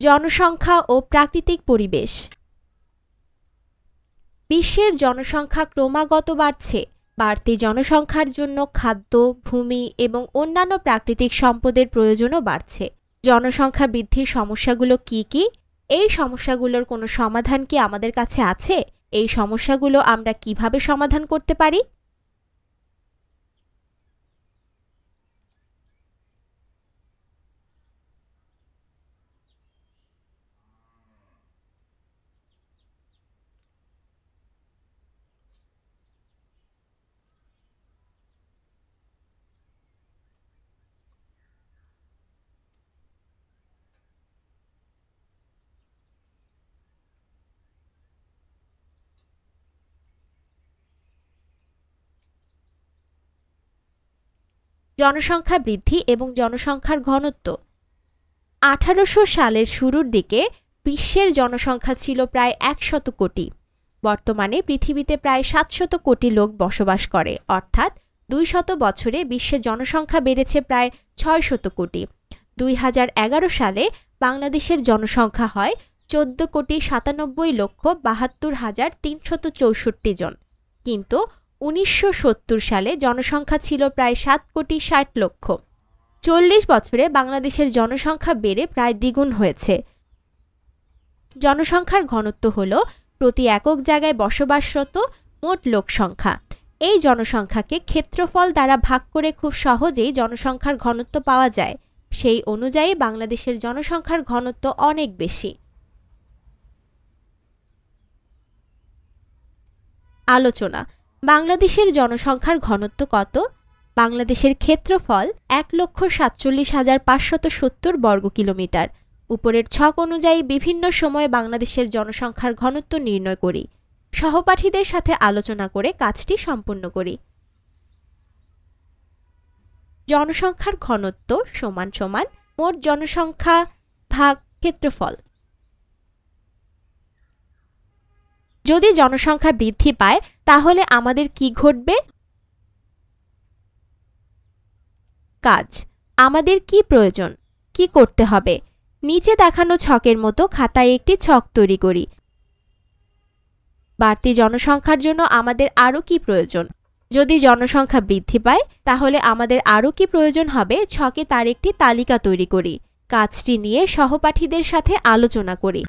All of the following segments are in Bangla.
জনসংখ্যা ও প্রাকৃতিক পরিবেশ। বিশ্বের জনসংখ্যা ক্রমাগত বাড়ছে। বাড়তি জনসংখ্যার জন্য খাদ্য, ভূমি এবং অন্যান্য প্রাকৃতিক সম্পদের প্রয়োজনও বাড়ছে। জনসংখ্যা বৃদ্ধির সমস্যাগুলো কি কি? এই সমস্যাগুলোর কোনো সমাধান কি আমাদের কাছে আছে? এই সমস্যাগুলো আমরা কিভাবে সমাধান করতে পারি? জনসংখ্যা বৃদ্ধি এবং জনসংখ্যার ঘনত্ব। 1800 সালের শুরুর দিকে বিশ্বের জনসংখ্যা ছিল প্রায় 100 কোটি। বর্তমানে পৃথিবীতে প্রায় 700 কোটি লোক বসবাস করে, অর্থাৎ 200 বছরে বিশ্বের জনসংখ্যা বেড়েছে প্রায় 600 কোটি। 2011 সালে বাংলাদেশের জনসংখ্যা হয় 14,97,72,364 জন, কিন্তু 1970 সালে জনসংখ্যা ছিল প্রায় 7,60,00,000। 40 বছরে বাংলাদেশের জনসংখ্যা বেড়ে প্রায় দ্বিগুণ হয়েছে। জনসংখ্যার ঘনত্ব হল প্রতি একক জায়গায় বসবাসরত মোট লোক সংখ্যা। এই জনসংখ্যাকে ক্ষেত্রফল দ্বারা ভাগ করে খুব সহজেই জনসংখ্যার ঘনত্ব পাওয়া যায়। সেই অনুযায়ী বাংলাদেশের জনসংখ্যার ঘনত্ব অনেক বেশি। আলোচনা। বাংলাদেশের জনসংখ্যার ঘনত্ব কত? বাংলাদেশের ক্ষেত্রফল 1,47,570 বর্গ কিলোমিটার। উপরের ছক অনুযায়ী বিভিন্ন সময়ে বাংলাদেশের জনসংখ্যার ঘনত্ব নির্ণয় করি। সহপাঠীদের সাথে আলোচনা করে কাজটি সম্পন্ন করি। জনসংখ্যার ঘনত্ব সমান সমান মোট জনসংখ্যা ভাগ ক্ষেত্রফল। যদি জনসংখ্যা বৃদ্ধি পায় তাহলে আমাদের কি ঘটবে? কাজ। আমাদের কি প্রয়োজন? কি করতে হবে? নিচে দেখানো ছকের মতো খাতায় একটি ছক তৈরি করি। বাড়তি জনসংখ্যার জন্য আমাদের আরও কি প্রয়োজন? যদি জনসংখ্যা বৃদ্ধি পায় তাহলে আমাদের আরও কি প্রয়োজন হবে ছকে তার একটি তালিকা তৈরি করি। কাজটি নিয়ে সহপাঠীদের সাথে আলোচনা করি।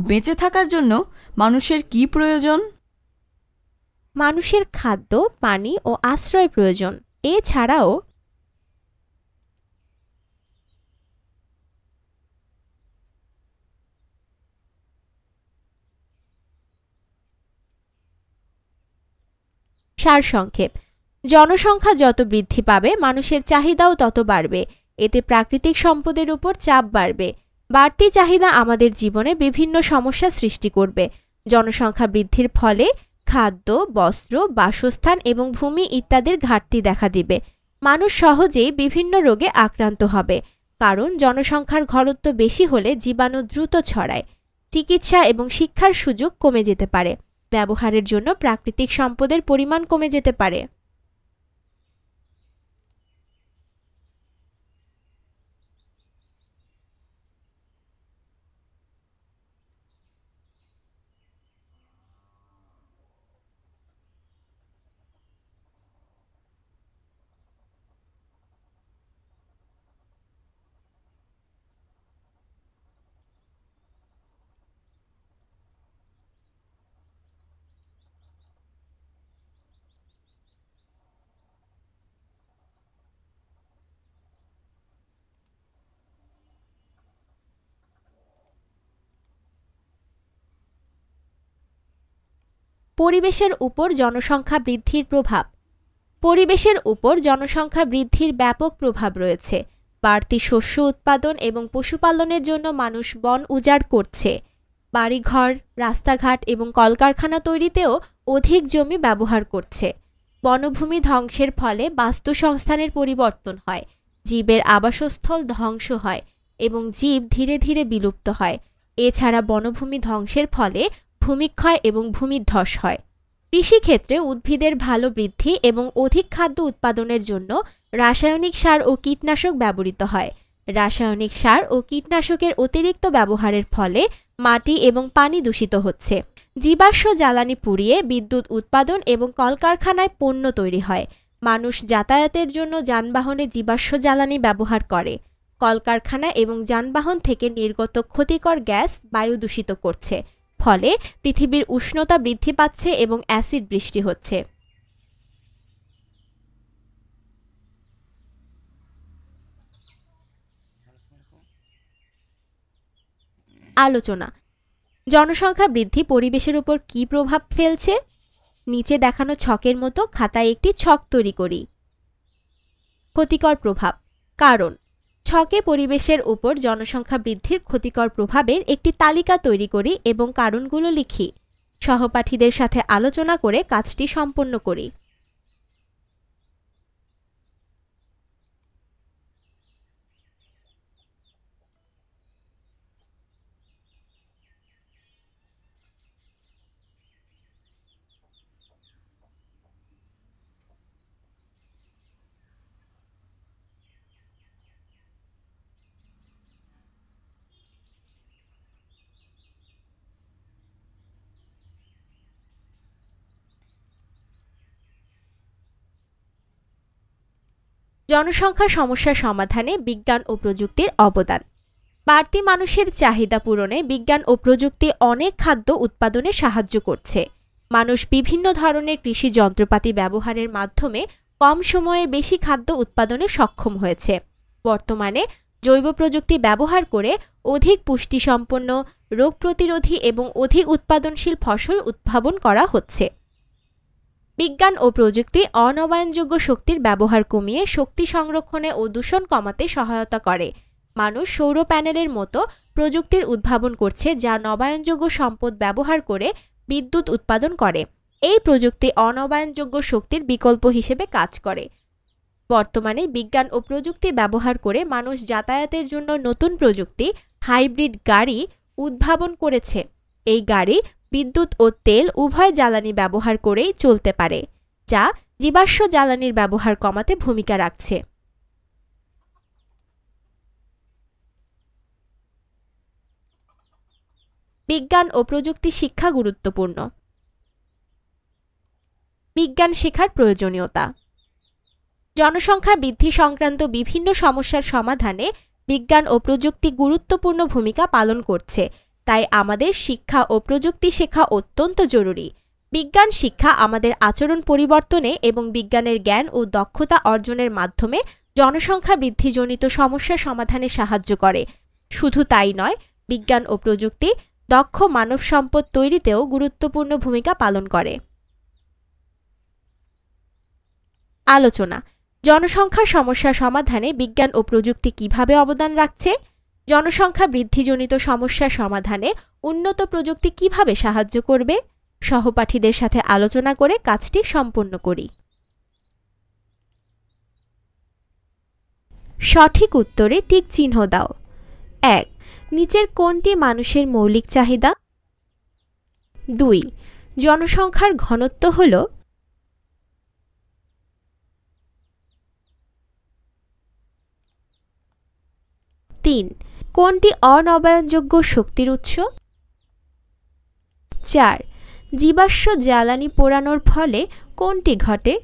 বেঁচে থাকার জন্য মানুষের কি প্রয়োজন? মানুষের খাদ্য, পানি ও আশ্রয় প্রয়োজন। এছাড়াও সারসংক্ষেপ। জনসংখ্যা যত বৃদ্ধি পাবে মানুষের চাহিদাও তত বাড়বে। এতে প্রাকৃতিক সম্পদের উপর চাপ বাড়বে। বাড়তি চাহিদা আমাদের জীবনে বিভিন্ন সমস্যা সৃষ্টি করবে। জনসংখ্যা বৃদ্ধির ফলে খাদ্য, বস্ত্র, বাসস্থান এবং ভূমি ইত্যাদির ঘাটতি দেখা দিবে। মানুষ সহজেই বিভিন্ন রোগে আক্রান্ত হবে, কারণ জনসংখ্যার ঘনত্ব বেশি হলে জীবাণু দ্রুত ছড়ায়। চিকিৎসা এবং শিক্ষার সুযোগ কমে যেতে পারে। ব্যবহারের জন্য প্রাকৃতিক সম্পদের পরিমাণ কমে যেতে পারে। পরিবেশের উপর জনসংখ্যা বৃদ্ধির প্রভাব। পরিবেশের উপর জনসংখ্যা বৃদ্ধির ব্যাপক প্রভাব রয়েছে। বাড়তি শস্য উৎপাদন এবং পশুপালনের জন্য মানুষ বন উজাড় করছে। বাড়িঘর, রাস্তাঘাট এবং কলকারখানা তৈরিতেও অধিক জমি ব্যবহার করছে। বনভূমি ধ্বংসের ফলে বাস্তুসংস্থানের পরিবর্তন হয়, জীবের আবাসস্থল ধ্বংস হয় এবং জীব ধীরে ধীরে বিলুপ্ত হয়। এছাড়া বনভূমি ধ্বংসের ফলে ভূমিক্ষয় এবং ভূমিধ্বস হয়। কৃষিক্ষেত্রে উদ্ভিদের ভালো বৃদ্ধি এবং অধিক খাদ্য উৎপাদনের জন্য রাসায়নিক সার ও কীটনাশক ব্যবহৃত হয়। রাসায়নিক সার ও কীটনাশকের অতিরিক্ত ব্যবহারের ফলে মাটি এবং পানি দূষিত হচ্ছে। জীবাশ্ম জ্বালানি পুড়িয়ে বিদ্যুৎ উৎপাদন এবং কলকারখানায় পণ্য তৈরি হয়। মানুষ যাতায়াতের জন্য যানবাহনে জীবাশ্ম জ্বালানি ব্যবহার করে। কলকারখানা এবং যানবাহন থেকে নির্গত ক্ষতিকর গ্যাস বায়ু দূষিত করছে। ফলে পৃথিবীর উষ্ণতা বৃদ্ধি পাচ্ছে এবং অ্যাসিড বৃষ্টি হচ্ছে। আলোচনা। জনসংখ্যা বৃদ্ধি পরিবেশের উপর কী প্রভাব ফেলছে? নিচে দেখানো ছকের মতো খাতায় একটি ছক তৈরি করি। ক্ষতিকর প্রভাব। কারণ। ছকে পরিবেশের উপর জনসংখ্যা বৃদ্ধির ক্ষতিকর প্রভাবের একটি তালিকা তৈরি করি এবং কারণগুলো লিখি। সহপাঠীদের সাথে আলোচনা করে কাজটি সম্পন্ন করি। জনসংখ্যা সমস্যা সমাধানে বিজ্ঞান ও প্রযুক্তির অবদান। বাড়তি মানুষের চাহিদা পূরণে বিজ্ঞান ও প্রযুক্তি অনেক খাদ্য উৎপাদনে সাহায্য করছে। মানুষ বিভিন্ন ধরনের কৃষি যন্ত্রপাতি ব্যবহারের মাধ্যমে কম সময়ে বেশি খাদ্য উৎপাদনে সক্ষম হয়েছে। বর্তমানে জৈব প্রযুক্তি ব্যবহার করে অধিক পুষ্টিসম্পন্ন, রোগ প্রতিরোধী এবং অধিক উৎপাদনশীল ফসল উদ্ভাবন করা হচ্ছে। বিজ্ঞান ও প্রযুক্তি অনবায়নযোগ্য শক্তির ব্যবহার কমিয়ে শক্তি সংরক্ষণে ও দূষণ কমাতে সহায়তা করে। মানুষ সৌর প্যানেলের মতো প্রযুক্তির উদ্ভাবন করছে যা নবায়নযোগ্য সম্পদ ব্যবহার করে বিদ্যুৎ উৎপাদন করে। এই প্রযুক্তি অনবায়নযোগ্য শক্তির বিকল্প হিসেবে কাজ করে। বর্তমানে বিজ্ঞান ও প্রযুক্তি ব্যবহার করে মানুষ যাতায়াতের জন্য নতুন প্রযুক্তি হাইব্রিড গাড়ি উদ্ভাবন করেছে। এই গাড়ি বিদ্যুৎ ও তেল উভয় জ্বালানি ব্যবহার করেই চলতে পারে, যা জীবাশ্ম জ্বালানির ব্যবহার কমাতে ভূমিকা রাখছে। বিজ্ঞান ও প্রযুক্তি শিক্ষা গুরুত্বপূর্ণ। বিজ্ঞান শেখার প্রয়োজনীয়তা। জনসংখ্যা বৃদ্ধি সংক্রান্ত বিভিন্ন সমস্যার সমাধানে বিজ্ঞান ও প্রযুক্তি গুরুত্বপূর্ণ ভূমিকা পালন করছে। তাই আমাদের শিক্ষা ও প্রযুক্তি শেখা অত্যন্ত জরুরি। বিজ্ঞান শিক্ষা আমাদের আচরণ পরিবর্তনে এবং বিজ্ঞানের জ্ঞান ও দক্ষতা অর্জনের মাধ্যমে জনসংখ্যা বৃদ্ধিজনিত সমস্যা সমাধানে সাহায্য করে। শুধু তাই নয়, বিজ্ঞান ও প্রযুক্তি দক্ষ মানব সম্পদ তৈরিতেও গুরুত্বপূর্ণ ভূমিকা পালন করে। আলোচনা। জনসংখ্যার সমস্যা সমাধানে বিজ্ঞান ও প্রযুক্তি কিভাবে অবদান রাখছে? জনসংখ্যা বৃদ্ধিজনিত সমস্যা সমাধানে উন্নত প্রযুক্তি কিভাবে সাহায্য করবে? সহপাঠীদের সাথে আলোচনা করে কাজটি সম্পন্ন করি। সঠিক উত্তরে টিক চিহ্ন দাও। ১. নিচের কোনটি মানুষের মৌলিক চাহিদা? ২. জনসংখ্যার ঘনত্ব হল ৩. কোনটি অনবায়নযোগ্য শক্তির উৎস? ৪. জীবাশ্ম জ্বালানি পোড়ানোর ফলে কোনটি ঘটে?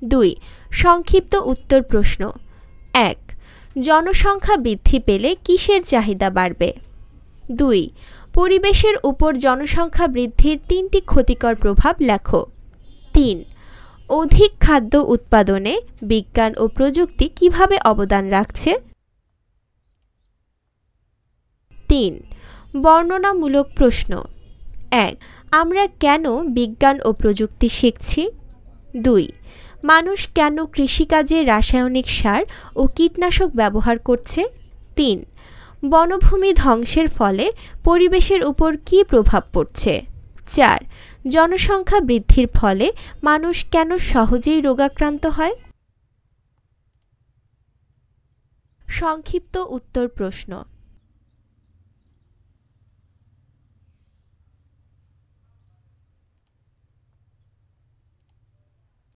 ২. সংক্ষিপ্ত উত্তর প্রশ্ন। ১. জনসংখ্যা বৃদ্ধি পেলে কিসের চাহিদা বাড়বে? ২. পরিবেশের উপর জনসংখ্যা বৃদ্ধির ৩টি ক্ষতিকর প্রভাব লেখো। ৩. অধিক খাদ্য উৎপাদনে বিজ্ঞান ও প্রযুক্তি কিভাবে অবদান রাখছে? ৩. বর্ণনামূলক প্রশ্ন ১. আমরা কেন বিজ্ঞান ও প্রযুক্তি শিখছি? ২. মানুষ কেন কৃষিকাজে রাসায়নিক সার ও কীটনাশক ব্যবহার করছে? ৩. বনভূমি ধ্বংসের ফলে পরিবেশের উপর কী প্রভাব পড়ছে? ৪. জনসংখ্যা বৃদ্ধির ফলে মানুষ কেন সহজেই রোগাক্রান্ত হয়? সংক্ষিপ্ত উত্তর প্রশ্ন